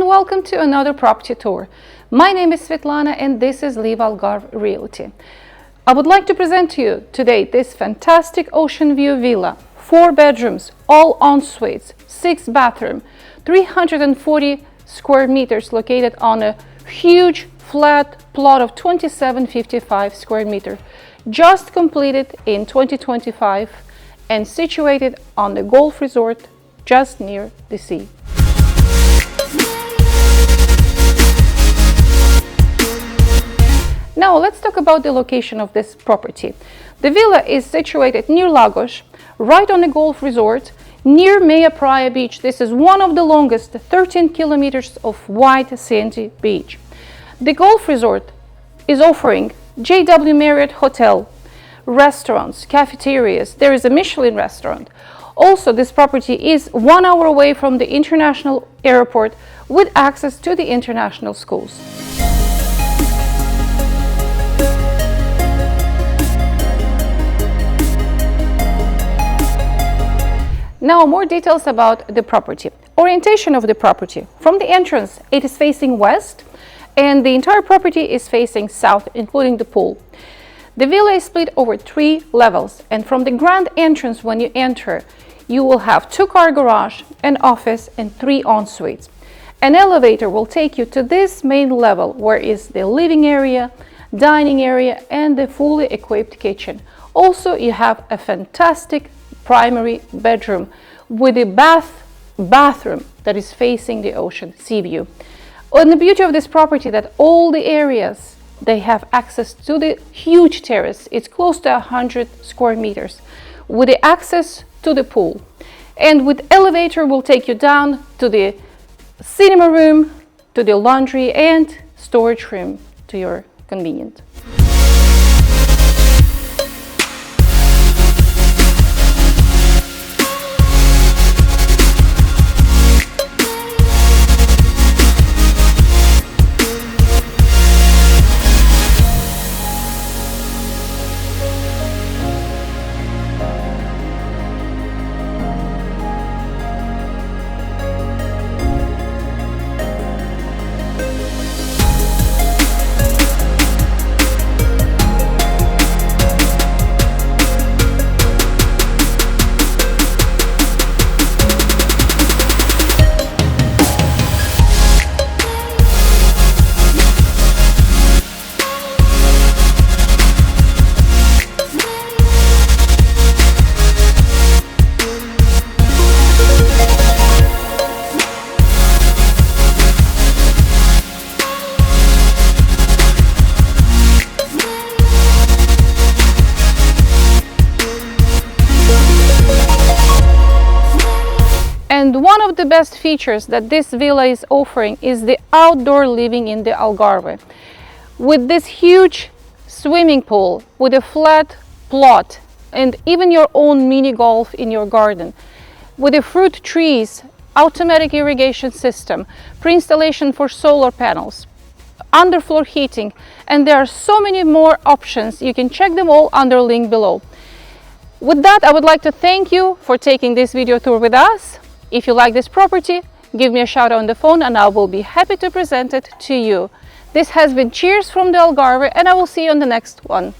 welcome to another property tour. My name is Svetlana and this is LiveAlgarve Realty. I would like to present to you today this fantastic ocean view villa, 4 bedrooms, all en-suites, 6 bathroom, 340 square meters located on a huge flat plot of 2755 square meters, just completed in 2025 and situated on the golf resort just near the sea. Now let's talk about the location of this property. The villa is situated near Lagos, right on the golf resort, near Meia Praia Beach. This is one of the longest 13 kilometers of wide sandy beach. The golf resort is offering JW Marriott Hotel, restaurants, cafeterias. There is a Michelin restaurant. Also, this property is 1 hour away from the international airport with access to the international schools. Now, more details about the property. Orientation of the property. From the entrance, it is facing west, and the entire property is facing south, including the pool. The villa is split over 3 levels, and from the grand entrance when you enter, you will have 2-car garage, an office, and 3 en-suites. An elevator will take you to this main level, where is the living area, dining area, and the fully equipped kitchen. Also, you have a fantastic primary bedroom with a bathroom that is facing the ocean sea view. And the beauty of this property that all the areas, they have access to the huge terrace. It's close to 100 square meters with the access to the pool. And with elevator will take you down to the cinema room, to the laundry and storage room to your convenience. And one of the best features that this villa is offering is the outdoor living in the Algarve. With this huge swimming pool, with a flat plot, and even your own mini golf in your garden, with the fruit trees, automatic irrigation system, pre-installation for solar panels, underfloor heating, and there are so many more options. You can check them all under link below. With that, I would like to thank you for taking this video tour with us. If you like this property, give me a shout out on the phone and I will be happy to present it to you. This has been Cheers from the Algarve, and I will see you on the next one.